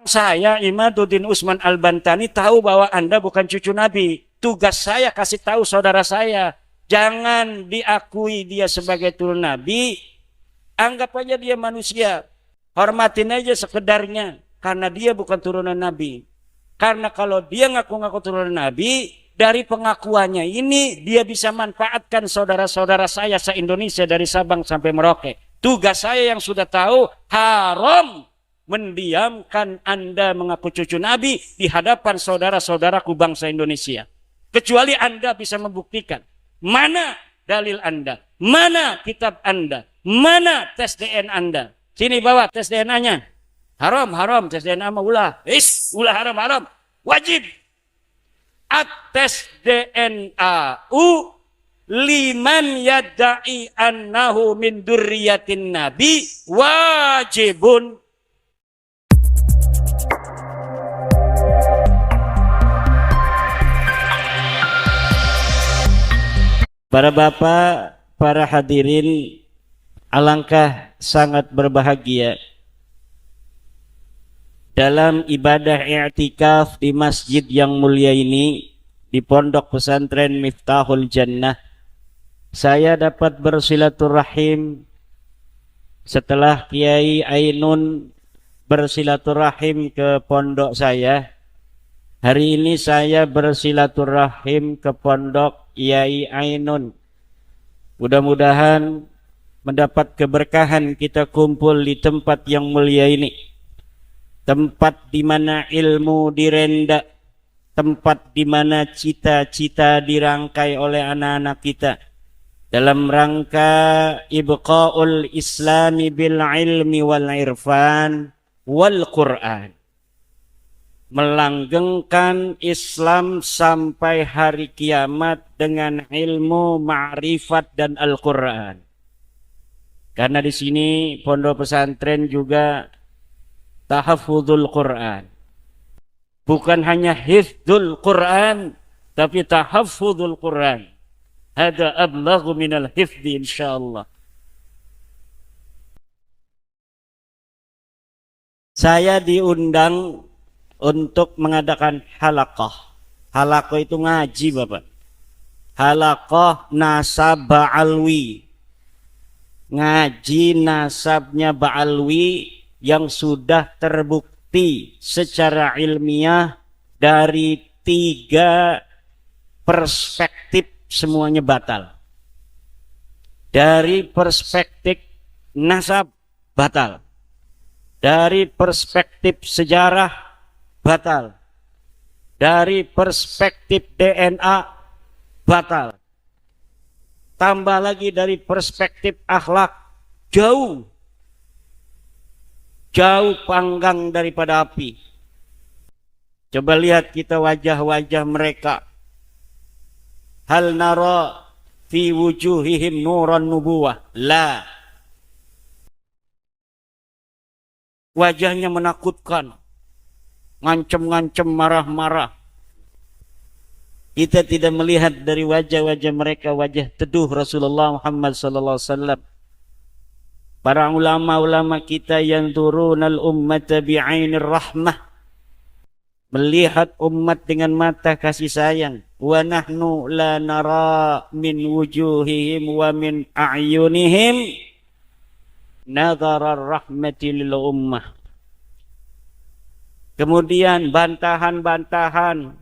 Saya Imaduddin Usman Al-Bantani tahu bahwa Anda bukan cucu Nabi. Tugas saya kasih tahu saudara saya. Jangan diakui dia sebagai turun Nabi. Anggap aja dia manusia. Hormatin aja sekedarnya. Karena dia bukan turunan Nabi. Karena kalau dia ngaku-ngaku turunan Nabi, dari pengakuannya ini dia bisa manfaatkan saudara-saudara saya se-Indonesia dari Sabang sampai Merauke. Tugas saya yang sudah tahu, haram mendiamkan Anda mengaku cucu Nabi di hadapan saudara-saudaraku bangsa Indonesia. Kecuali Anda bisa membuktikan. Mana dalil Anda? Mana kitab Anda? Mana tes DNA Anda? Sini bawa tes DNA-nya. Haram tes DNA mah ulah. Ulah haram. Wajib. Tes DNA liman yadda'i annahu min durriyatin nabi wajibun. Para bapak, para hadirin, alangkah sangat berbahagia dalam ibadah i'tikaf di masjid yang mulia ini, di Pondok Pesantren Miftahul Jannah. Saya dapat bersilaturahim setelah Kiai Ainun bersilaturahim ke pondok saya. Hari ini saya bersilaturahim ke pondok Kiai Ainun. Mudah-mudahan mendapat keberkahan kita kumpul di tempat yang mulia ini. Tempat di mana ilmu direnda, tempat di mana cita-cita dirangkai oleh anak-anak kita dalam rangka ibqaul islami bil ilmi wal irfan wal Qur'an. Melanggengkan Islam sampai hari kiamat dengan ilmu, ma'rifat dan Al-Qur'an. Karena di sini pondok pesantren juga tahaffudzul Qur'an. Bukan hanya hifdzul Qur'an, tapi tahaffudzul Qur'an. Hada ablaghu minal hifdzi insyaallah. Saya diundang untuk mengadakan halaqah. Halaqah itu ngaji, Bapak. Halaqah nasab Ba'alwi. Ngaji nasabnya Ba'alwi yang sudah terbukti secara ilmiah dari 3 perspektif semuanya batal. Dari perspektif nasab batal. Dari perspektif sejarah batal. Dari perspektif DNA batal. Tambah lagi dari perspektif akhlak jauh panggang daripada api. Coba lihat kita wajah-wajah mereka. Hal nara fi wujuhihim nuran nubuwah. La. Wajahnya menakutkan. Ngancem-ngancem, marah-marah. Kita tidak melihat dari wajah-wajah mereka wajah teduh Rasulullah Muhammad sallallahu alaihi wasallam. Para ulama-ulama kita yang turunal ummata bi'ainir rahmah, melihat umat dengan mata kasih sayang. Wa nahnu la nara min wujuhihim wa min a'yunihim nadhara rahmati lil ummah. Kemudian bantahan-bantahan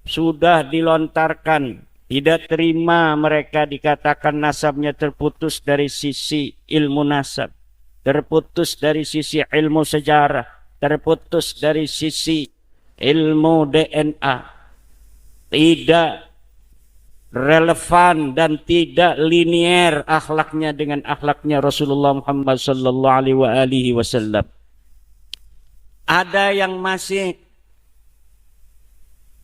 sudah dilontarkan. Tidak terima mereka dikatakan nasabnya terputus dari sisi ilmu nasab, terputus dari sisi ilmu sejarah, terputus dari sisi ilmu DNA. Tidak relevan dan tidak linier akhlaknya dengan akhlaknya Rasulullah Muhammad sallallahu alaihi wasallam. Ada yang masih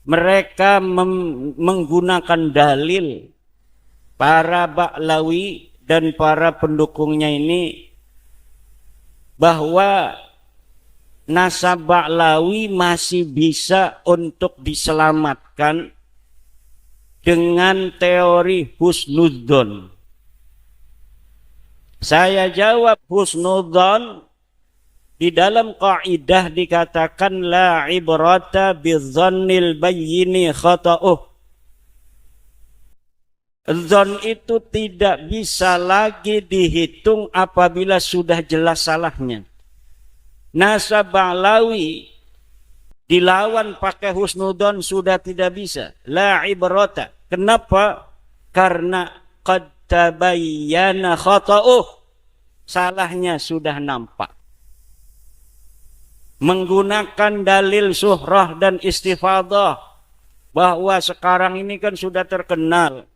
mereka menggunakan dalil para Ba'lawi dan para pendukungnya ini bahwa nasab Ba'lawi masih bisa untuk diselamatkan dengan teori husnudzon. Saya jawab husnudzon Di dalam kaidah dikatakan la ibrata bidzannil bayyini khata'uh. Dzon itu tidak bisa lagi dihitung apabila sudah jelas salahnya. Nasab ba'lawi dilawan pakai husnudzon sudah tidak bisa. La ibrata. Kenapa? Karena qad tabayyana khata'uh. Salahnya sudah nampak. Menggunakan dalil suhrah dan istifadah bahwa sekarang ini kan sudah terkenal.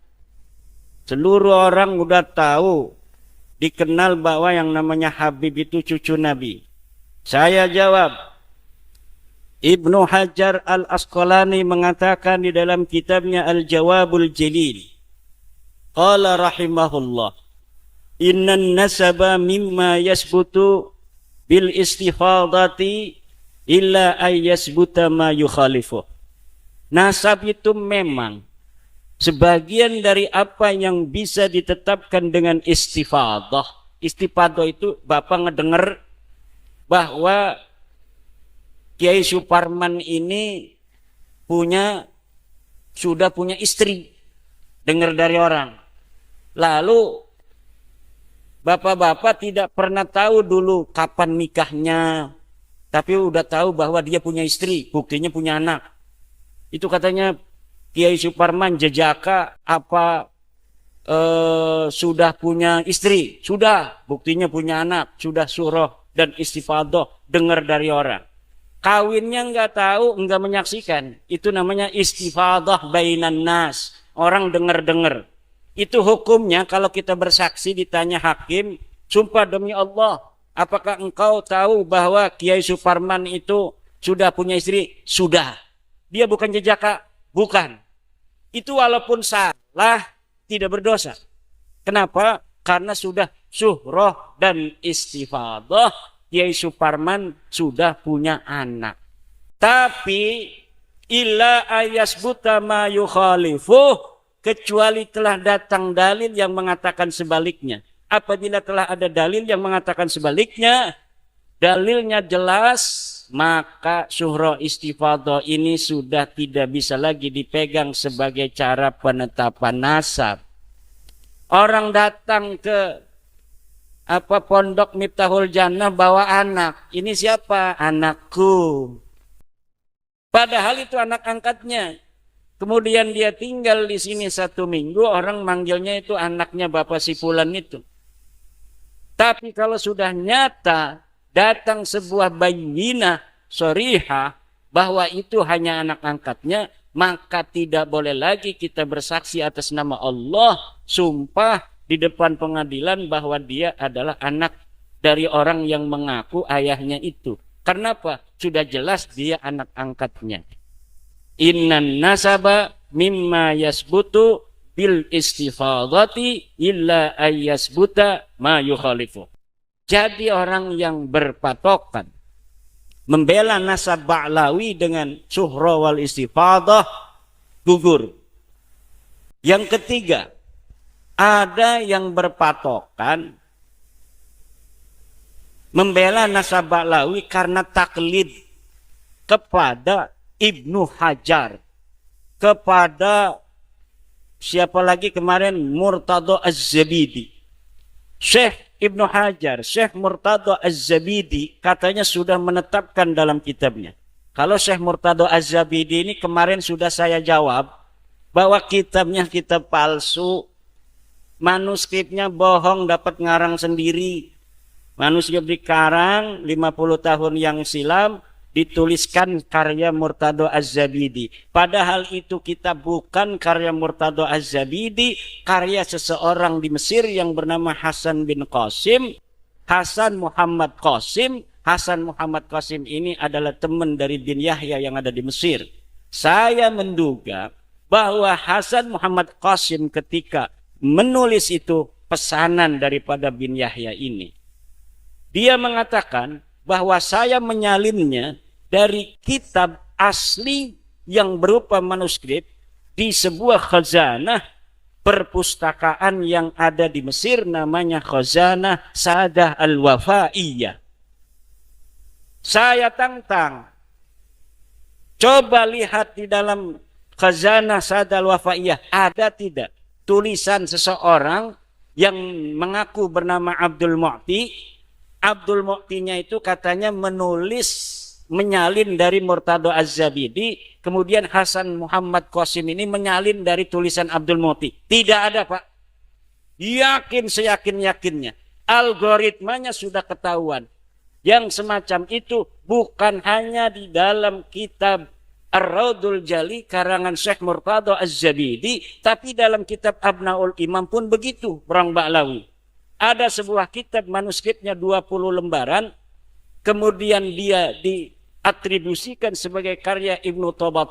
Seluruh orang udah tahu, dikenal bahwa yang namanya Habib itu cucu Nabi. Saya jawab, Ibnu Hajar Al-Asqalani mengatakan di dalam kitabnya Al-Jawabul Jalil. Qala rahimahullah, innan nasaba mimma yasbutu bil istifadati illa ayyasbuta ma yukhalifuh. Nasab itu memang sebagian dari apa yang bisa ditetapkan dengan istifadah. Istifadah itu Bapak ngedenger bahwa Kiai Suparman ini sudah punya istri. Dengar dari orang. Lalu bapak-bapak tidak pernah tahu dulu kapan nikahnya. Tapi udah tahu bahwa dia punya istri. Buktinya punya anak. Itu katanya Kiai Suparman jejaka apa sudah punya istri, sudah buktinya punya anak, sudah surah dan istifadah dengar dari orang. Kawinnya nggak tahu, nggak menyaksikan, itu namanya istifadah bainan nas. Orang dengar-dengar. Itu hukumnya kalau kita bersaksi ditanya hakim, sumpah demi Allah, apakah engkau tahu bahwa Kiai Suparman itu sudah punya istri? Sudah. Dia bukan jejaka. Bukan. Itu walaupun salah, tidak berdosa. Kenapa? Karena sudah syuhrah dan istifadah. Kiai Suparman sudah punya anak. Tapi, illa ayasbuta ma yukhalifuh, kecuali telah datang dalil yang mengatakan sebaliknya. Apabila telah ada dalil yang mengatakan sebaliknya, dalilnya jelas, maka syuhrah istifadah ini sudah tidak bisa lagi dipegang sebagai cara penetapan nasab. Orang datang ke pondok Miftahul Jannah bawa anak. Ini siapa? Anakku. Padahal itu anak angkatnya. Kemudian dia tinggal di sini 1 minggu, orang manggilnya itu anaknya Bapak si Fulan itu. Tapi kalau sudah nyata datang sebuah bayyinah sharihah bahwa itu hanya anak angkatnya, maka tidak boleh lagi kita bersaksi atas nama Allah, sumpah di depan pengadilan bahwa dia adalah anak dari orang yang mengaku ayahnya itu. Karena apa? Sudah jelas dia anak angkatnya. Innan nasaba mimma yasbutu bil istifadati illa ayyasbuta ma yukhalifu. Jadi orang yang berpatokan membela nasab ba'lawi dengan syuhrah wal istifadah gugur. Yang ketiga, ada yang berpatokan membela nasab ba'lawi karena taklid kepada Ibnu Hajar, kepada siapa lagi kemarin, Murtadha Az-Zabidi. Syekh Ibnu Hajar, Syekh Murtadha Az-Zabidi katanya sudah menetapkan dalam kitabnya. Kalau Syekh Murtadha Az-Zabidi ini kemarin sudah saya jawab bahwa kitabnya kitab palsu, manuskripnya bohong, dapat ngarang sendiri. Manuskrip dikarang 50 tahun yang silam, dituliskan karya Murtadha Az-Zabidi. Padahal itu kitab bukan karya Murtadha Az-Zabidi, karya seseorang di Mesir yang bernama Hasan bin Qasim, Hasan Muhammad Qasim. Hasan Muhammad Qasim ini adalah teman dari bin Yahya yang ada di Mesir. Saya menduga bahwa Hasan Muhammad Qasim ketika menulis itu pesanan daripada bin Yahya ini. Dia mengatakan bahwa saya menyalinnya dari kitab asli yang berupa manuskrip di sebuah khazanah perpustakaan yang ada di Mesir, namanya Khazanah Sa'dah Al-Wafaiyah. Saya tantang. Coba lihat di dalam Khazanah Sadal Wafaiyah, ada tidak tulisan seseorang yang mengaku bernama Abdul Mu'ti. Abdul Mu'tinya itu katanya menyalin dari Murtado Az-Zabidi, kemudian Hasan Muhammad Qasim ini menyalin dari tulisan Abdul Mu'ti. Tidak ada, Pak. Yakin seyakin-yakinnya. Algoritmanya sudah ketahuan. Yang semacam itu bukan hanya di dalam kitab Ar-Raudul Jali karangan Syekh Murtado Az-Zabidi, tapi dalam kitab Abnaul Imam pun begitu, Bang Ba'lawi. Ada sebuah kitab manuskripnya 20 lembaran, kemudian dia diatribusikan sebagai karya Ibnu Toba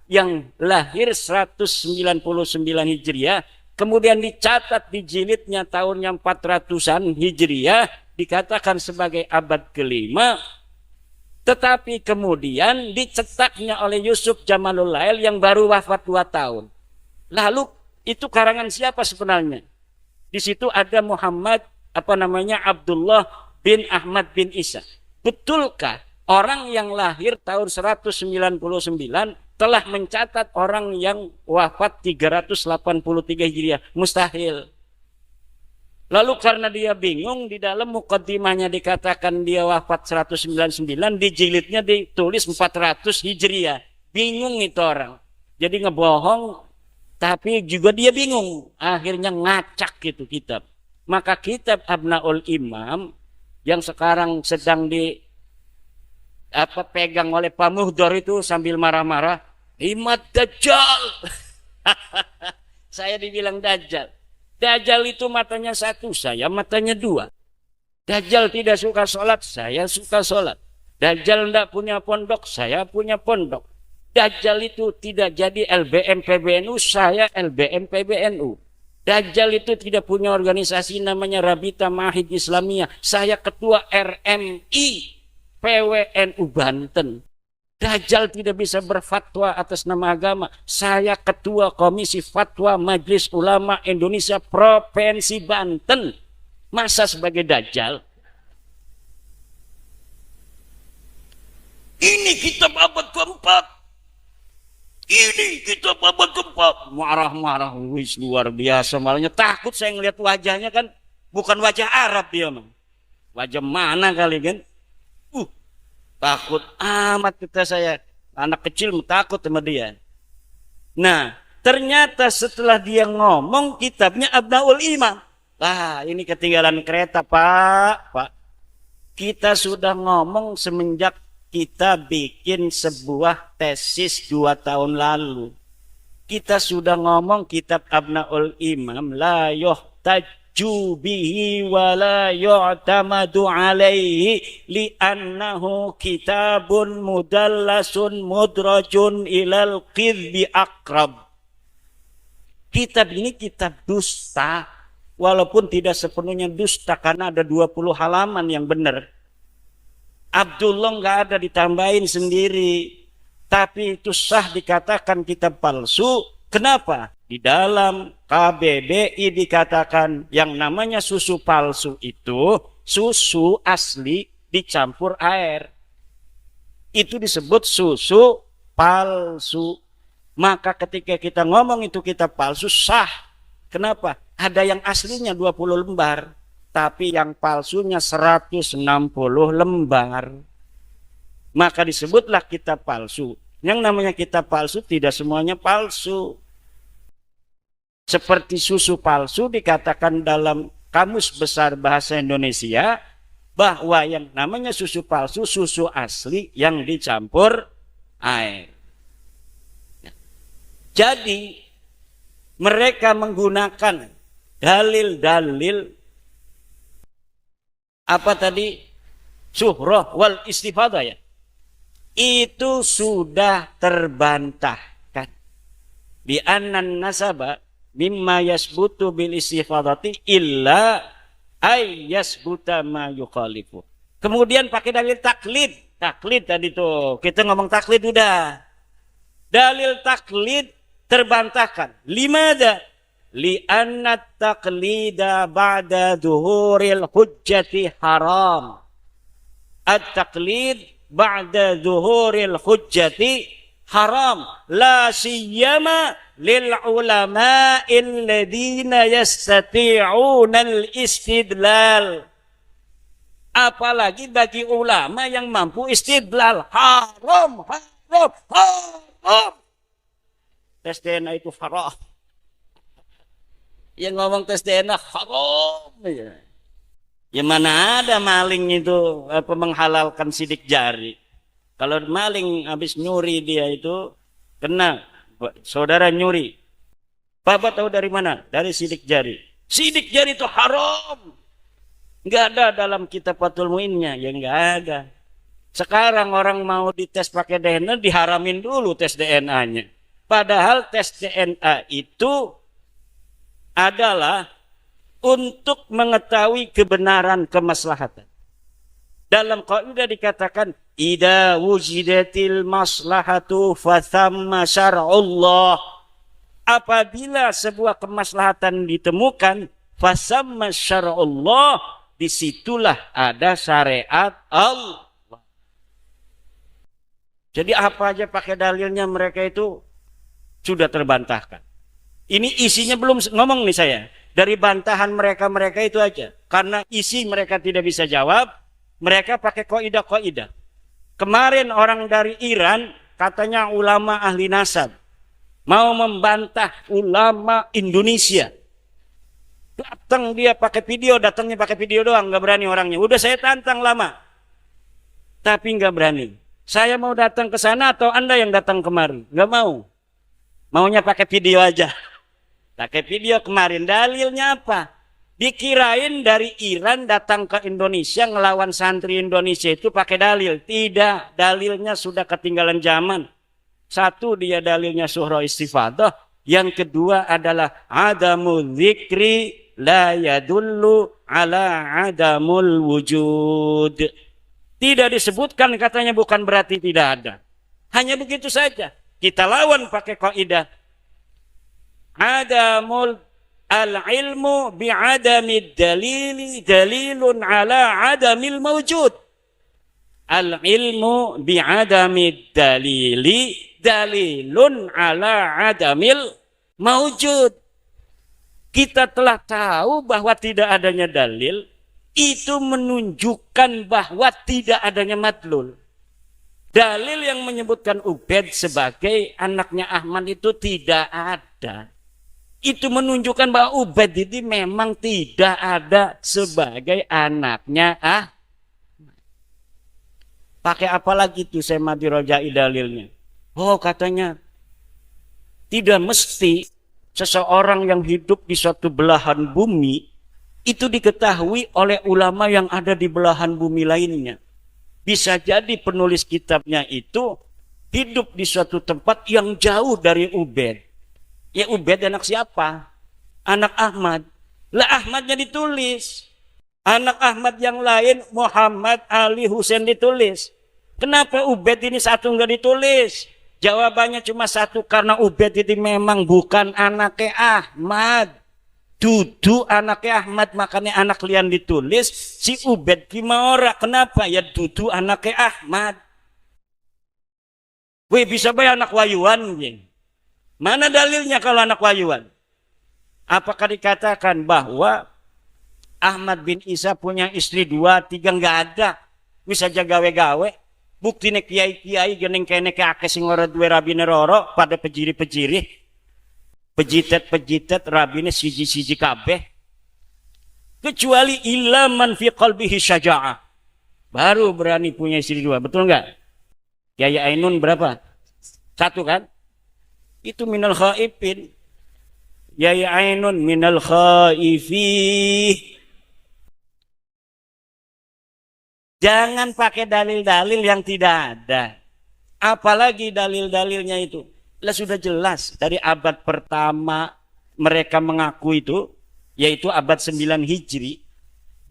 yang lahir 199 Hijriah, kemudian dicatat di jilidnya tahun yang 400-an Hijriah, dikatakan sebagai abad kelima, tetapi kemudian dicetaknya oleh Yusuf Jamalul Lail yang baru wafat 2 tahun. Lalu itu karangan siapa sebenarnya? Di situ ada Muhammad Abdullah bin Ahmad bin Isa. Betulkah orang yang lahir tahun 199 telah mencatat orang yang wafat 383 Hijriah? Mustahil. Lalu karena dia bingung, di dalam mukaddimahnya dikatakan dia wafat 199, di jilidnya ditulis 400 Hijriah. Bingung itu orang. Jadi ngebohong, tapi juga dia bingung. Akhirnya ngacak gitu kitab. Maka kitab Abnaul Imam yang sekarang sedang pegang oleh Pak Muhdor itu sambil marah-marah, Imad Dajjal. Saya dibilang Dajjal. Dajjal itu matanya 1, saya matanya 2. Dajjal tidak suka sholat, saya suka sholat. Dajjal tidak punya pondok, saya punya pondok. Dajjal itu tidak jadi LBM PBNU, saya LBM PBNU. Dajjal itu tidak punya organisasi namanya Rabita Mahid Islamiyah, saya ketua RMI PWNU Banten. Dajjal tidak bisa berfatwa atas nama agama, saya ketua Komisi Fatwa Majelis Ulama Indonesia Provinsi Banten. Masa sebagai Dajjal? Ini kitab abad keempat. Ini kitab abad keempat. Marah-marah, wis luar biasa. Malahnya takut saya ngeliat wajahnya, kan bukan wajah Arab dia, man. Wajah mana kali kan? Takut amat kita, saya anak kecil takut sama dia. Nah, ternyata setelah dia ngomong kitabnya Abnaul Imam. Ini ketinggalan kereta, Pak. Kita sudah ngomong semenjak kita bikin sebuah tesis 2 tahun lalu. Kita sudah ngomong kitab Abnaul Imam la yuhtaju bihi wa la yu'tamadu alaihi li'annahu kitabun mudallasun mudrajun ilal qidbi akrab. Kitab ini kitab dusta, walaupun tidak sepenuhnya dusta karena ada 20 halaman yang benar. Abdullah nggak ada ditambahin sendiri, tapi itu sah dikatakan kitab palsu. Kenapa? Di dalam KBBI dikatakan yang namanya susu palsu itu susu asli dicampur air. Itu disebut susu palsu. Maka ketika kita ngomong itu kitab palsu, sah. Kenapa? Ada yang aslinya 20 lembar, tapi yang palsunya 160 lembar. Maka disebutlah kitab palsu. Yang namanya kitab palsu tidak semuanya palsu. Seperti susu palsu dikatakan dalam Kamus Besar Bahasa Indonesia bahwa yang namanya susu palsu, susu asli yang dicampur air. Jadi mereka menggunakan dalil-dalil apa tadi? Suhrah wal istifadah ya. Itu sudah terbantahkan. Bi annan nasaba mimma yasbutu bil istifadati illa ay yasbuta ma yukhalifu. Kemudian pakai dalil taklid. Taklid tadi tuh. Kita ngomong taklid udah. Dalil taklid terbantahkan. Limada? Li'anna taklida ba'da duhuril hujjati haram. at-taqlid ba'da zuhuril hujjati haram la siyama lil ulama alladhina yastati'una al-istidlal. Apalagi bagi ulama yang mampu istidlal. Haram, haram, haram. Tes DNA itu haram. Yang ngomong tes DNA haram. Ya mana ada maling itu menghalalkan sidik jari. Kalau maling habis nyuri dia itu kena, saudara nyuri. Bapak tahu dari mana? Dari sidik jari. Sidik jari itu haram. Enggak ada dalam kitab Fathul Muinnya, ya enggak ada. Sekarang orang mau dites pakai DNA diharamin dulu tes DNA-nya. Padahal tes DNA itu adalah untuk mengetahui kebenaran kemaslahatan. Dalam kaidah dikatakan idza wujidatil maslahatu fathamma syar'ullah. Apabila sebuah kemaslahatan ditemukan, fathamma syar'ullah, disitulah ada syariat Allah. Jadi apa aja pakai dalilnya mereka itu sudah terbantahkan. Ini isinya belum ngomong nih saya. Dari bantahan mereka itu aja. Karena isi mereka tidak bisa jawab, mereka pakai kaidah-kaidah. Kemarin orang dari Iran katanya ulama ahli nasab mau membantah ulama Indonesia. Datang dia pakai video, datangnya pakai video doang, nggak berani orangnya. Udah saya tantang lama, tapi nggak berani. Saya mau datang ke sana atau Anda yang datang kemari? Nggak mau. Maunya pakai video aja. Pakai video kemarin, dalilnya apa? Dikirain dari Iran datang ke Indonesia ngelawan santri Indonesia itu pakai dalil. Tidak, dalilnya sudah ketinggalan zaman. Satu, dia dalilnya surah istifadah. Yang kedua adalah adamu dzikri la yadullu ala adamul wujud. Tidak disebutkan katanya bukan berarti tidak ada. Hanya begitu saja. Kita lawan pakai kaidah. Adamul al-ilmu bi'adamid dalili dalilun ala adamil mawjud. Al-ilmu bi'adamid dalili dalilun ala adamil mawjud. Kita telah tahu bahwa tidak adanya dalil, itu menunjukkan bahwa tidak adanya madlul. Dalil yang menyebutkan Ubaid sebagai anaknya Ahmad itu tidak ada. Itu menunjukkan bahwa Ubaid itu memang tidak ada sebagai anaknya Pakai apa lagi tuh saya dirojai dalilnya? Oh katanya tidak mesti seseorang yang hidup di suatu belahan bumi itu diketahui oleh ulama yang ada di belahan bumi lainnya. Bisa jadi penulis kitabnya itu hidup di suatu tempat yang jauh dari Ubaid. Ya Ubaid anak siapa? Anak Ahmad. Lah Ahmadnya ditulis. Anak Ahmad yang lain Muhammad, Ali, Husain ditulis. Kenapa Ubaid ini satu enggak ditulis? Jawabannya cuma satu, karena Ubaid itu memang bukan anaknya Ahmad. Dudu anaknya Ahmad, makanya anak lian ditulis. Si Ubaid gimana? Kenapa? Ya dudu anaknya Ahmad. Weh bisa bayar anak wayuan. Mana dalilnya kalau anak wayuan? Apakah dikatakan bahwa Ahmad bin Isa punya istri 2, 3? Enggak ada. Bisa jaga gawe-gawe. Buktinya kiai-kiai geneng kene ke ake sing ora duwe rabine roro pada pejiri-pejiri. Pejitet-pejitet rabine siji-siji kabeh. Kecuali ilaman fi qalbihi syaja'ah. Baru berani punya istri 2. Betul enggak? Kiai Ainun berapa? 1 kan? Itu minal khaifin. Kiai Ainun minal khaifin. Jangan pakai dalil-dalil yang tidak ada. Apalagi dalil-dalilnya itu. Lah sudah jelas dari abad pertama mereka mengaku itu, yaitu abad 9 Hijri.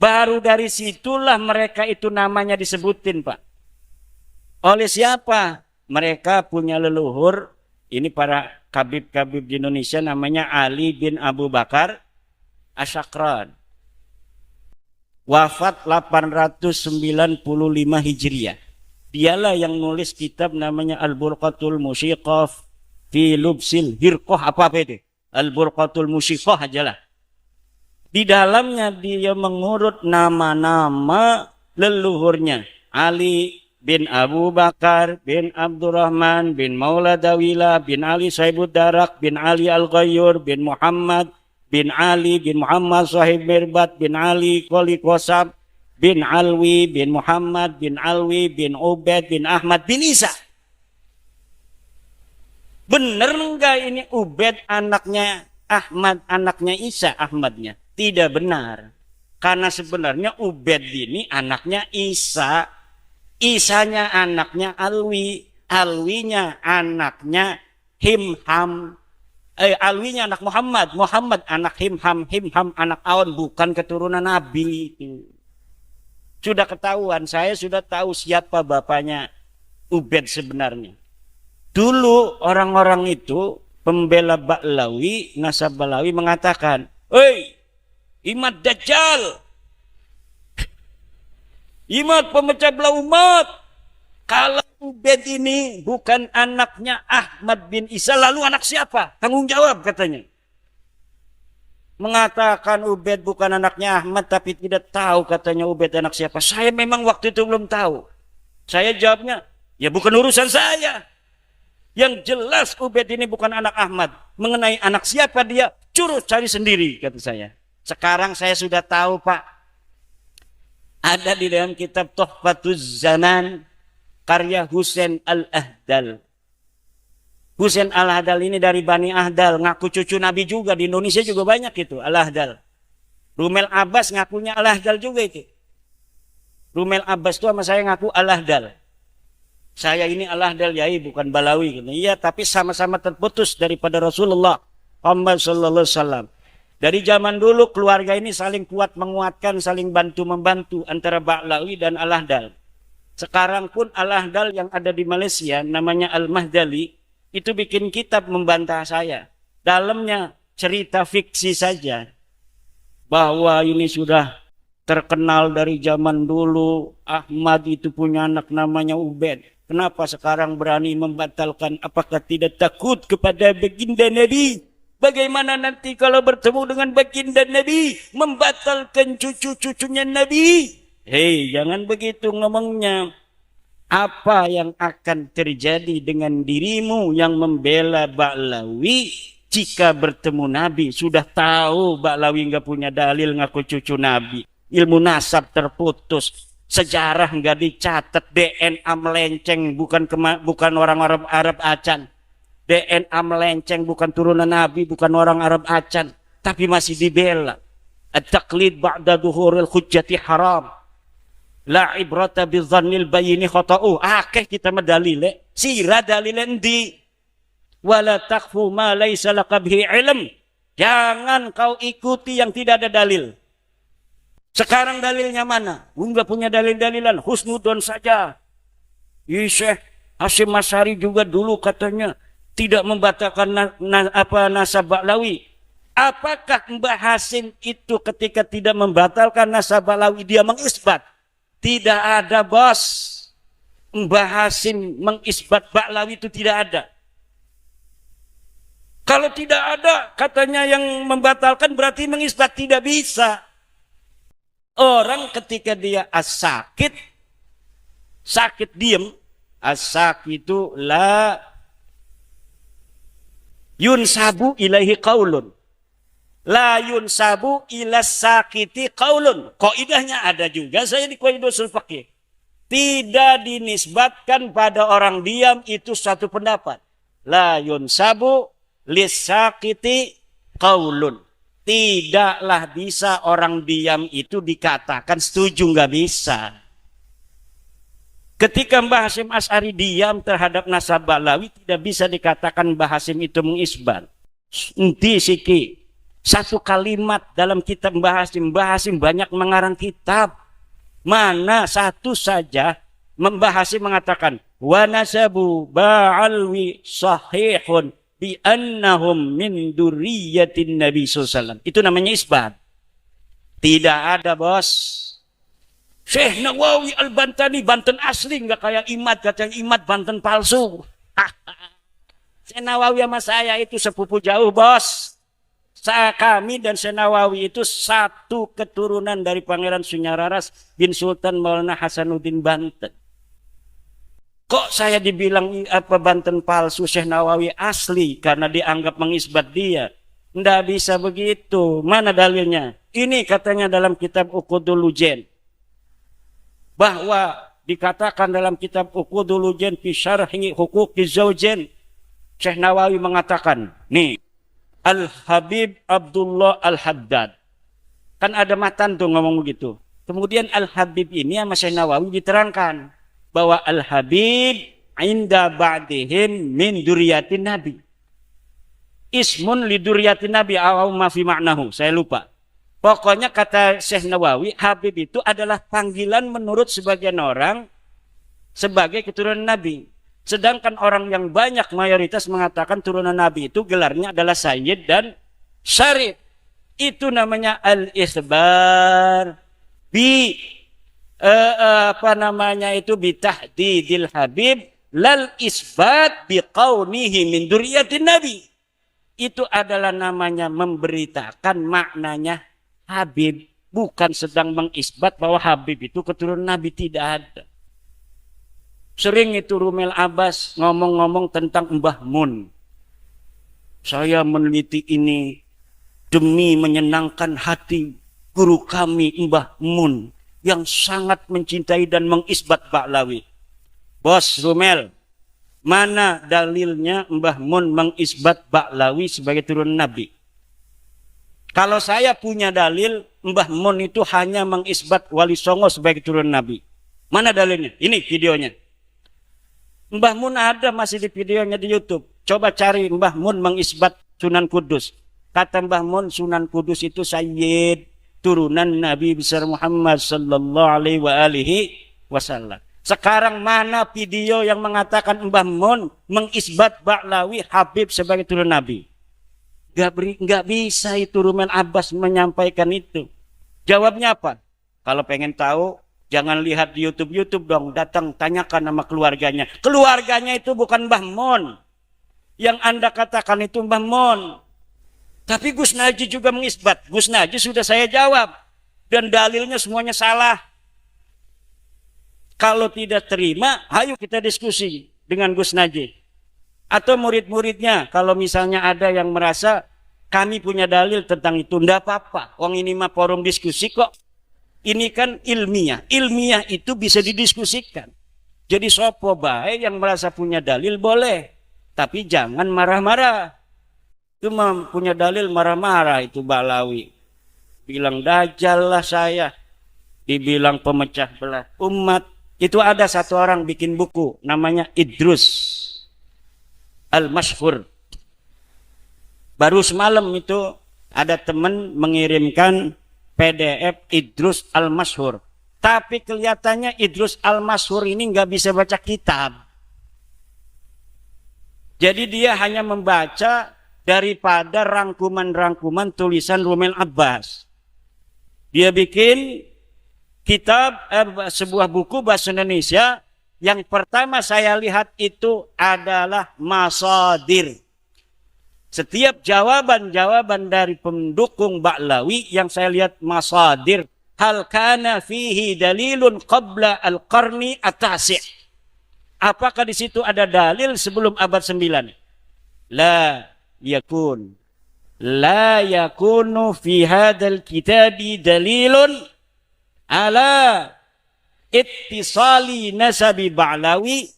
Baru dari situlah mereka itu namanya disebutin, Pak. Oleh siapa? Mereka punya leluhur, ini para kabib-kabib di Indonesia, namanya Ali bin Abu Bakar Asyakran. wafat 895 Hijriah. Dialah yang nulis kitab namanya Al-Burqatul Musyiqah fi Lubsil Hirqah, apa itu? Al-Burqatul Musyiqah ajalah. Di dalamnya dia mengurut nama-nama leluhurnya. Ali bin Abu Bakar bin Abdurrahman bin Maula Dawila bin Ali Saibud Darak bin Ali Al-Ghayyur bin Muhammad bin Ali bin Muhammad Sahib Mirbat bin Ali Qoli Qosab bin Alwi bin Muhammad bin Alwi bin Ubaid bin Ahmad bin Isa. Benar enggak ini Ubaid anaknya Ahmad, anaknya Isa Ahmadnya? Tidak benar. Karena sebenarnya Ubaid ini anaknya Isa. Isanya anaknya Alwi. Alwinya anaknya Himham. Alwinya anak Muhammad. Muhammad anak Himham. Himham anak Awan. Bukan keturunan Nabi. Sudah ketahuan. Saya sudah tahu siapa bapaknya Ubaid sebenarnya. Dulu orang-orang itu pembela Ba'lawi, nasab Ba'lawi mengatakan, "Hei, Imad Dajjal, Imad pemecah belah umat. Kalau Ubaid ini bukan anaknya Ahmad bin Isa, lalu anak siapa? Tanggung jawab," katanya. Mengatakan Ubaid bukan anaknya Ahmad, tapi tidak tahu katanya Ubaid anak siapa. Saya memang waktu itu belum tahu. Saya jawabnya, ya bukan urusan saya. Yang jelas Ubaid ini bukan anak Ahmad. Mengenai anak siapa dia, curus cari sendiri, kata saya. Sekarang saya sudah tahu, Pak. Ada di dalam kitab Tuhfatuz Zaman karya Husain Al-Ahdal. Husain Al-Ahdal ini dari Bani Ahdal, ngaku cucu Nabi juga. Di Indonesia juga banyak itu, Al-Ahdal. Rumel Abbas ngakunya Al-Ahdal juga itu. Rumel Abbas itu sama saya ngaku Al-Ahdal. Saya ini Al-Ahdal yai, bukan Balawi. Iya, tapi sama-sama terputus daripada Rasulullah Muhammad sallallahu alaihi wasallam. Dari zaman dulu keluarga ini saling kuat menguatkan, saling bantu-membantu antara Ba'lawi dan Al-Ahdal. Sekarang pun Al-Ahdal yang ada di Malaysia namanya Al-Mahdali itu bikin kitab membantah saya. Dalamnya cerita fiksi saja bahwa ini sudah terkenal dari zaman dulu. Ahmad itu punya anak namanya Ubaid. Kenapa sekarang berani membatalkan? Apakah tidak takut kepada baginda Nabi? Bagaimana nanti kalau bertemu dengan baginda Nabi, membatalkan cucu-cucunya Nabi? Hei, jangan begitu ngomongnya. Apa yang akan terjadi dengan dirimu yang membela Ba'lawi jika bertemu Nabi? Sudah tahu Ba'lawi nggak punya dalil ngaku cucu Nabi. Ilmu nasab terputus. Sejarah nggak dicatat. DNA melenceng, bukan orang Arab Acan. DNA melenceng, bukan turunan Nabi, bukan orang Arab Acan, tapi masih dibela. At-taqlid ba'da duhuril hujjati haram. La ibrata bidzannil bayini khata'u. Akeh kita medalile, sira dalile endi? Wala takfu ma laisa laka bihi ilm. Jangan kau ikuti yang tidak ada dalil. Sekarang dalilnya mana? Enggak punya dalil-dalilan, husnudon saja. Syekh Hasyim Asy'ari juga dulu katanya tidak membatalkan nasab Ba'lawi. Apakah Mbah Hasim itu ketika tidak membatalkan nasab Ba'lawi dia mengisbat? Tidak ada, bos. Mbah Hasim mengisbat Ba'lawi itu tidak ada. Kalau tidak ada, katanya yang membatalkan berarti mengisbat, tidak bisa. Orang ketika dia as-sakit, sakit diem, as-sakit itu la yunsabu ilaihi qaulun. La yunsabu ila sakiti qaulun. Kaidahnya ada juga saya di Qaidah Ushul Fiqh. Tidak dinisbatkan pada orang diam itu satu pendapat. La yunsabu lisakiti qaulun. Tidaklah bisa orang diam itu dikatakan setuju, nggak bisa. Ketika Mbah Hasyim Asy'ari diam terhadap nasab Ba'lawi, tidak bisa dikatakan Mbah Hasyim itu mengisbat. Enti siki. Satu kalimat dalam kitab Mbah Hasyim banyak mengarang kitab. Mana satu saja Mbah Hasyim mengatakan, wa nasabu Ba'alwi sahihun bi annahum min dzurriyyatin Nabi sallallahu alaihi wasallam. Itu namanya isbat. Tidak ada, bos. Syekh Nawawi Al-Bantani Banten asli, nggak kayak Imad, katanya Imad Banten palsu. Syekh Nawawi sama saya itu sepupu jauh, bos. Kami dan Syekh Nawawi itu satu keturunan dari Pangeran Sunyararas bin Sultan Maulana Hasanuddin Banten. Kok saya dibilang apa Banten palsu, Syekh Nawawi asli karena dianggap mengisbat dia? Nggak bisa begitu. Mana dalilnya? Ini katanya dalam kitab Uqudul Lujen. Bahwa dikatakan dalam kitab Uqudul Lujen fi syarhi huquqiz zaujain, Syekh Nawawi mengatakan, nih, Al-Habib Abdullah Al-Haddad. Kan ada matan tuh ngomong begitu. Kemudian Al-Habib ini sama Syekh Nawawi diterangkan bahwa Al-Habib inda ba'dihim min duriyatin Nabi. Ismun li duriyatin Nabi aw ma fi ma'nahu. Saya lupa. Pokoknya kata Syekh Nawawi, Habib itu adalah panggilan menurut sebagian orang sebagai keturunan Nabi. Sedangkan orang yang banyak mayoritas mengatakan turunan Nabi itu gelarnya adalah Sayyid dan Syarif. Itu namanya al-ikhbar bi bitahdidil Habib lal isbat bi qaunihi min duriyatin Nabi. Itu adalah namanya memberitakan maknanya Habib, bukan sedang mengisbat bahwa Habib itu keturunan Nabi, tidak ada. Sering itu Rumel Abbas ngomong-ngomong tentang Mbah Mun. Saya meneliti ini demi menyenangkan hati guru kami Mbah Mun yang sangat mencintai dan mengisbat Ba'lawi. Bos Rumel, mana dalilnya Mbah Mun mengisbat Ba'lawi sebagai turunan Nabi? Kalau saya punya dalil, Mbah Mun itu hanya mengisbat Wali Songo sebagai turunan Nabi. Mana dalilnya? Ini videonya. Mbah Mun ada masih di videonya di YouTube. Coba cari Mbah Mun mengisbat Sunan Kudus. Kata Mbah Mun, Sunan Kudus itu Sayyid, turunan Nabi besar Muhammad sallallahu alaihi wasallam. Sekarang mana video yang mengatakan Mbah Mun mengisbat Ba'lawi Habib sebagai turunan Nabi? Nggak bisa itu Rumel Abbas menyampaikan itu. Jawabnya apa? Kalau pengen tahu, jangan lihat di YouTube dong. Datang tanyakan nama keluarganya. Keluarganya itu bukan Mbah Mun. Yang Anda katakan itu Mbah Mun. Tapi Gus Najih juga mengisbat. Gus Najih sudah saya jawab. Dan dalilnya semuanya salah. Kalau tidak terima, ayo kita diskusi dengan Gus Najih. Atau murid-muridnya, kalau misalnya ada yang merasa kami punya dalil tentang itu, enggak apa-apa. Wong ini mah forum diskusi kok. Ini kan ilmiah. Ilmiah itu bisa didiskusikan. Jadi sopo bae yang merasa punya dalil boleh. Tapi jangan marah-marah. Itu mah punya dalil marah-marah itu Ba'lawi. Bilang dajjal lah saya. Dibilang pemecah belah umat. Itu ada satu orang bikin buku. Namanya Idrus Al-Mashhur. Baru semalam itu ada teman mengirimkan PDF Idrus Al-Mashhur. Tapi kelihatannya Idrus Al-Mashhur ini nggak bisa baca kitab. Jadi dia hanya membaca daripada rangkuman-rangkuman tulisan Rumel Abbas. Dia bikin kitab, sebuah buku bahasa Indonesia. Yang pertama saya lihat itu adalah masadir. Setiap jawaban-jawaban dari pendukung Ba'lawi yang saya lihat masadir. Hal kana fihi dalilun qabla al-qarni at-tasi'. Apakah di situ ada dalil sebelum abad 9? La yakun. La yakunu fi hadzal kitabi dalilun ala ittisali nasabi Ba'lawi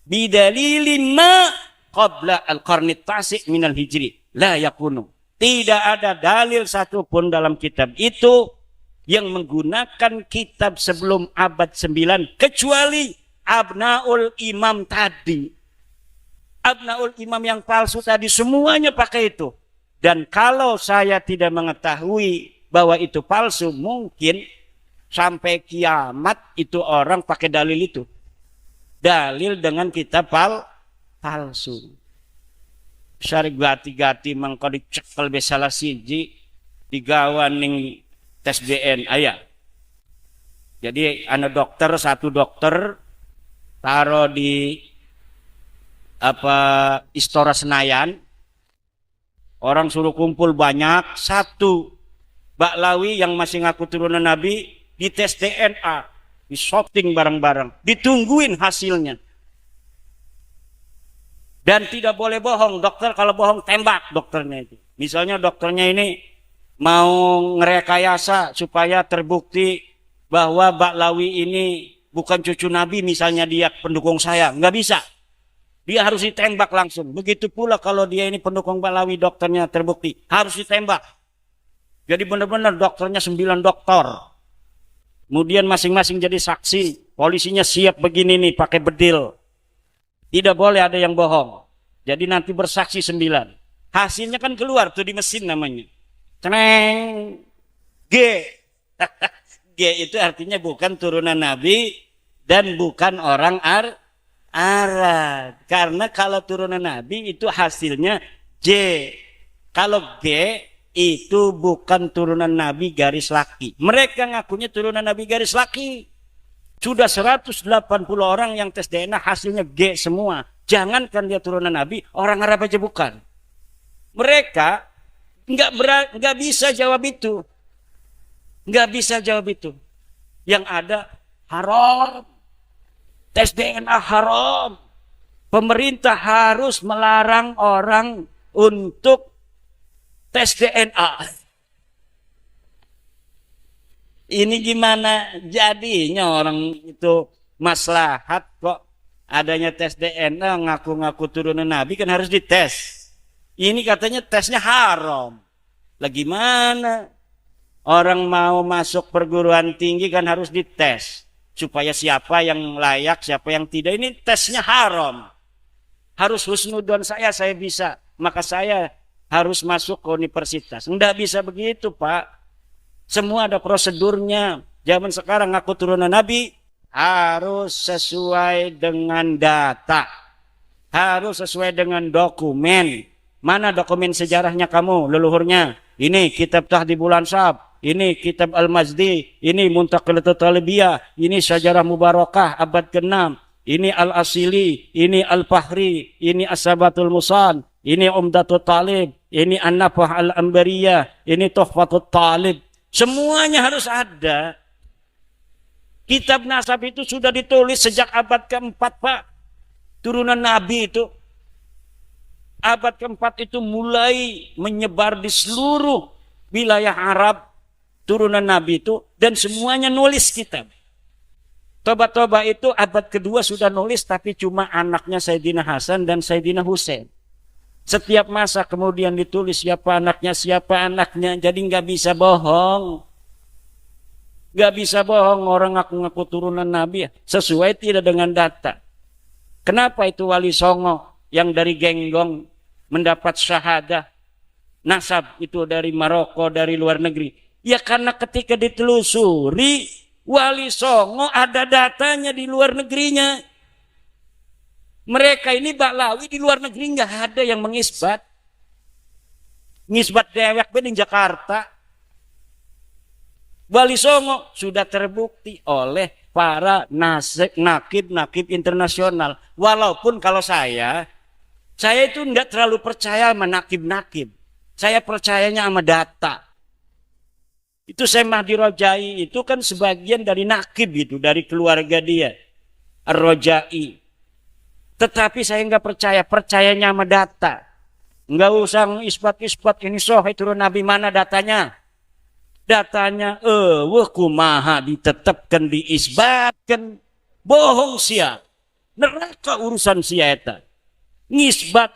bidalilin ma qabla al-qarni at-tasi' minal hijri. La yakunu. Tidak ada dalil satupun dalam kitab itu yang menggunakan kitab sebelum abad 9 kecuali Abnaul Imam tadi. Abnaul Imam yang palsu tadi semuanya pakai itu. Dan kalau saya tidak mengetahui bahwa itu palsu, mungkin sampai kiamat itu orang pakai dalil itu. Dalil dengan kitab palsu. Syari gati-gati mangko dicekel be salah siji digawan ning tes DNA ya. Jadi ada satu dokter taruh di Istora Senayan, orang suruh kumpul banyak, satu Baklawi yang masih ngaku turunan Nabi dites DNA, di shooting bareng-bareng, ditungguin hasilnya. Dan tidak boleh bohong, dokter kalau bohong tembak dokternya itu. Misalnya dokternya ini mau ngerekayasa supaya terbukti bahwa Baklawi ini bukan cucu Nabi, misalnya dia pendukung saya, nggak bisa. Dia harus ditembak langsung. Begitu pula kalau dia ini pendukung Baklawi, dokternya terbukti, harus ditembak. Jadi benar-benar dokternya 9 dokter. Kemudian masing-masing jadi saksi. Polisinya siap begini nih, pakai bedil. Tidak boleh ada yang bohong. Jadi nanti bersaksi 9. Hasilnya kan keluar tuh di mesin namanya. Ceneng. G. G itu artinya bukan turunan Nabi dan bukan orang Arab. Karena kalau turunan Nabi itu hasilnya J. Kalau G itu bukan turunan Nabi garis laki. Mereka ngakunya turunan Nabi garis laki. Sudah 180 orang yang tes DNA hasilnya G semua. Jangankan dia turunan Nabi, orang Arab aja bukan. Mereka nggak bisa jawab itu. Nggak bisa jawab itu. Yang ada haram. Tes DNA haram. Pemerintah harus melarang orang untuk tes DNA. Ini gimana jadinya orang itu maslahat kok adanya tes DNA, ngaku-ngaku turunan Nabi kan harus dites. Ini katanya tesnya haram. Lah gimana? Orang mau masuk perguruan tinggi kan harus dites. Supaya siapa yang layak, siapa yang tidak. Ini tesnya haram. Harus husnudon saya bisa. Maka saya harus masuk ke universitas. Enggak bisa begitu, Pak. Semua ada prosedurnya. Zaman sekarang ngaku turunan Nabi harus sesuai dengan data. Harus sesuai dengan dokumen. Mana dokumen sejarahnya kamu, leluhurnya? Ini kitab Tahdhibul Ansab, ini kitab Al-Mazdi, ini Muntaqilatul Talibiyah, ini Syajarah Mubarakah abad ke-6, ini Al-Asili, ini Al-Fahri, ini As-Sabatul Musan, ini Umdatul Talib, ini An-Nafah Al-Ambariyah, ini Tuhfatul Talib. Semuanya harus ada. Kitab nasab itu sudah ditulis sejak abad ke-4, Pak. Turunan Nabi itu. Abad ke-4 itu mulai menyebar di seluruh wilayah Arab. Turunan Nabi itu. Dan semuanya nulis kitab. Toba-toba itu abad kedua sudah nulis, tapi cuma anaknya Sayyidina Hasan dan Sayyidina Husain. Setiap masa kemudian ditulis siapa anaknya. Jadi nggak bisa bohong. Nggak bisa bohong orang ngaku-ngaku turunan Nabi. Sesuai tidak dengan data. Kenapa itu Wali Songo yang dari Genggong mendapat syahadah nasab itu dari Maroko, dari luar negeri? Ya karena ketika ditelusuri Wali Songo ada datanya di luar negerinya. Mereka ini Baklawi di luar negeri nggak ada yang mengisbat. Ngisbat dewek di Jakarta. Wali Songo sudah terbukti oleh para nakib internasional. Walaupun kalau saya itu nggak terlalu percaya sama nakib. Saya percayanya sama data. Itu Syekh Mahdi Rojai itu kan sebagian dari nakib itu, dari keluarga dia. Ar-Rojai. Tetapi saya nggak percayanya sama data. Nggak usah isbat ini turun Nabi, mana datanya? Datanya, kumaha ditetapkan, diisbatkan. Bohong sia. Neraka urusan sia eta. Ngisbat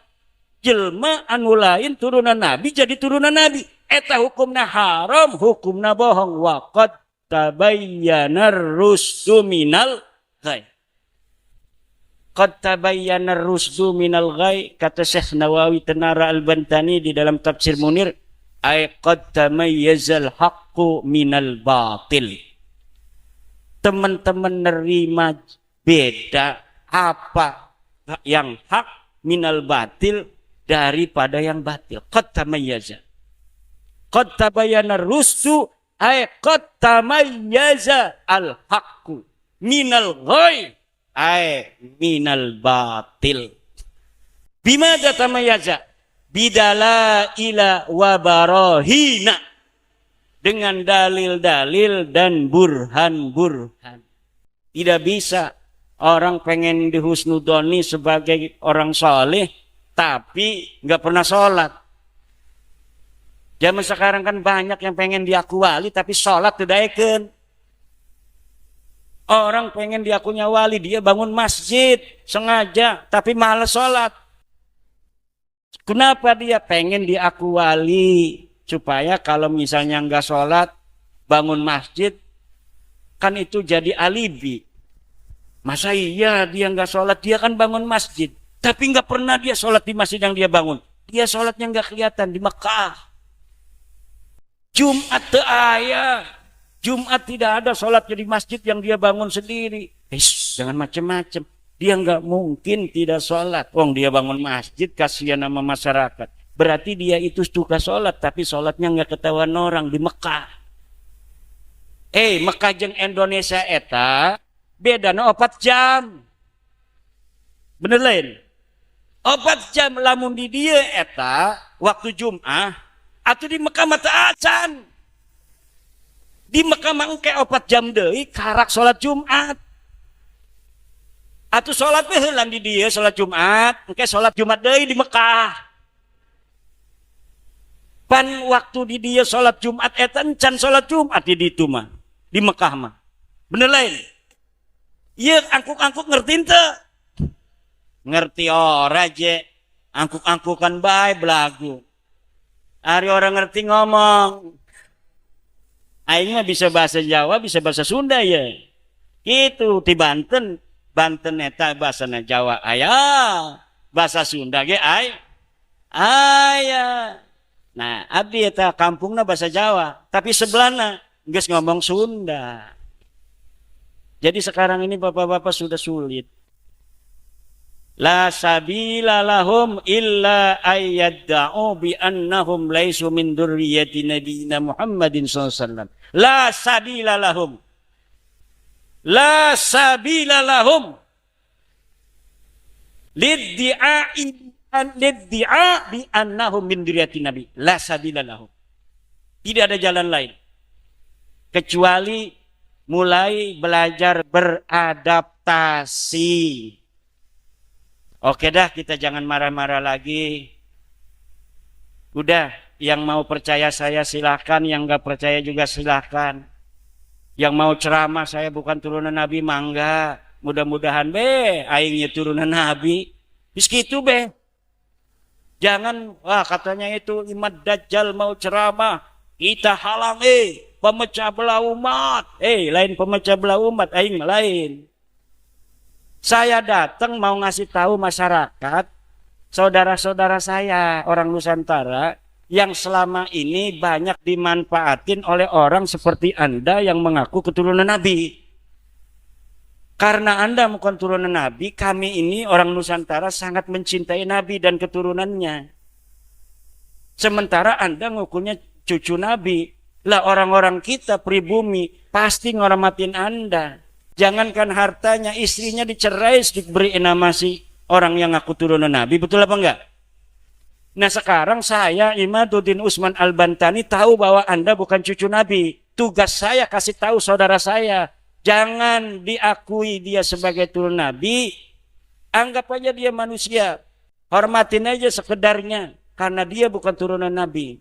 jelma anu lain turunan Nabi jadi turunan Nabi. Eta hukumna haram, hukumna bohong. Wa qad tabayyana ar-rusdu minal ghai. Qad tabayyana ar-rusdu minal ghai, kata Syekh Nawawi Tenara Al-Bantani di dalam tafsir Munir, ay qad tamayyazal haqqu minal batil. Teman-teman nerima beda apa yang hak minal batil daripada yang batil. Qad tamayyaza. Qad tabayyana ar-rusdu ay qad tamayyaza al-haqqu minal ghay ay minal batil. Bimada tamayyaza? Bidala ila wa barahina, dengan dalil-dalil dan burhan-burhan. Tidak bisa orang pengen dihusnudoni sebagai orang soleh tapi nggak pernah sholat. Zaman sekarang kan banyak yang pengen diaku wali tapi sholat tidak eken. Orang pengen diakunya wali, dia bangun masjid sengaja tapi malas sholat. Kenapa dia pengen diaku wali? Supaya kalau misalnya nggak sholat, bangun masjid, kan itu jadi alibi. Masa iya dia nggak sholat, dia kan bangun masjid. Tapi nggak pernah dia sholat di masjid yang dia bangun. Dia sholatnya nggak kelihatan di Mekah. Jumat ayah. Jumat tidak ada sholatnya di masjid yang dia bangun sendiri. Jangan macam-macam. Dia nggak mungkin tidak sholat. Dia bangun masjid, kasihan sama masyarakat. Berarti dia itu suka sholat, tapi sholatnya nggak ketahuan orang di Mekah. Mekah jeung Indonesia eta beda 4 jam. Bener lain? 4 jam lamun di dia eta waktu Jum'ah atau di Mekah mata acan. Di Mekah mangke 4 jam deui karak sholat Jumat. Atau sholat heulan di dia sholat Jumat, engke sholat Jumat deui di Mekah. Pan waktu di dia sholat Jumat eta encan sholat Jumat di ditu mah, di Mekah mah. Bener lain? Ieu angkuk-angkuk ngerti teu? Ngerti ora je. Angkuk-angkukan bae belagu. Ari orang ngerti ngomong. Aing mah bisa bahasa Jawa, bisa bahasa Sunda ya. Gitu di Banten. Banten eta bahasana Jawa aya. Bahasa Sunda ge aya. Nah, abdi eta kampungna bahasa Jawa, tapi sebelahna geus ngomong Sunda. Jadi sekarang ini bapak-bapak sudah sulit. La sabila lahum illa ayyadda'u bi annahum laisu min dzurriyyati nabiyina Muhammadin sallallahu alaihi wasallam. La sabila lahum. La sabila lahum. Liddi'a bi annahum min dzurriyyati nabi. La sabila lahum. Tidak ada jalan lain kecuali mulai belajar beradaptasi. Oke dah, kita jangan marah-marah lagi. Udah, yang mau percaya saya silahkan, yang gak percaya juga silahkan. Yang mau ceramah saya bukan turunan Nabi, mangga. Mudah-mudahan aingnya turunan Nabi. Bis gitu Jangan, katanya itu Imam Dajjal mau ceramah. Kita halang pemecah belah umat. Lain pemecah belah umat, aing lain. Saya datang mau ngasih tahu masyarakat, saudara-saudara saya, orang Nusantara, yang selama ini banyak dimanfaatin oleh orang seperti Anda yang mengaku keturunan Nabi. Karena Anda bukan keturunan Nabi, kami ini orang Nusantara sangat mencintai Nabi dan keturunannya. Sementara Anda ngukunya cucu Nabi. Lah orang-orang kita pribumi pasti ngormatin Anda. Jangankan hartanya, istrinya dicerai, diberi nama si orang yang ngaku turunan Nabi. Betul apa enggak? Nah sekarang saya Imaduddin Usman Al-Bantani tahu bahwa Anda bukan cucu Nabi. Tugas saya kasih tahu saudara saya. Jangan diakui dia sebagai turunan Nabi. Anggap aja dia manusia. Hormatin aja sekedarnya. Karena dia bukan turunan Nabi.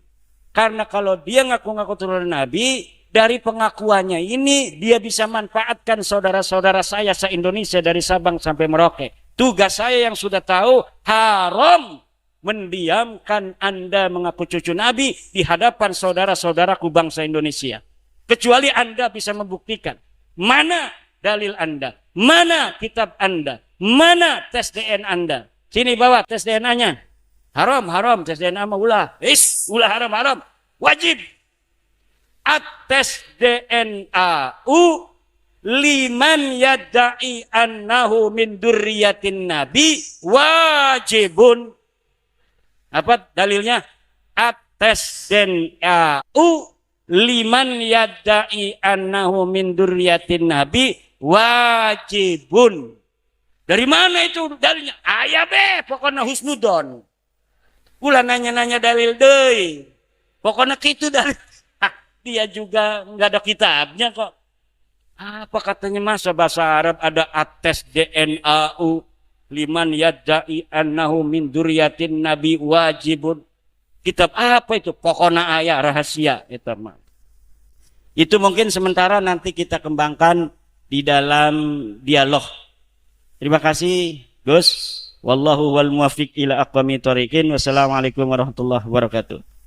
Karena kalau dia ngaku-ngaku turunan Nabi, dari pengakuannya ini dia bisa manfaatkan saudara-saudara saya se-Indonesia dari Sabang sampai Merauke. Tugas saya yang sudah tahu, haram mendiamkan Anda mengaku cucu Nabi di hadapan saudara-saudaraku bangsa Indonesia. Kecuali Anda bisa membuktikan mana dalil Anda, mana kitab Anda, mana tes DNA Anda. Sini bawa tes DNA-nya. Haram, tes DNA mah ulah. Ulah haram. Wajib. Tes DNA liman yadda'i annahu min dzurriyyatin nabi wajibun. Apa dalilnya? Tes DNA liman yadda'i annahu min dzurriyyatin nabi wajibun. Dari mana itu dalilnya? Aya be, pokoknya husnudon. Ulah nanya-nanya dalil deui. Pokoknya kitu dalil. Dia juga enggak ada kitabnya kok. Apa katanya masa bahasa Arab ada ates DNA liman yadda'i annahu min dzurriyyatin nabi wajibun. Kitab apa itu? Pokoknya aya rahasia itu mah. Itu mungkin sementara nanti kita kembangkan di dalam dialog. Terima kasih Gus. Wallahu wal muwaffiq ila aqwamit thoriqin. Wassalamualaikum warahmatullahi wabarakatuh.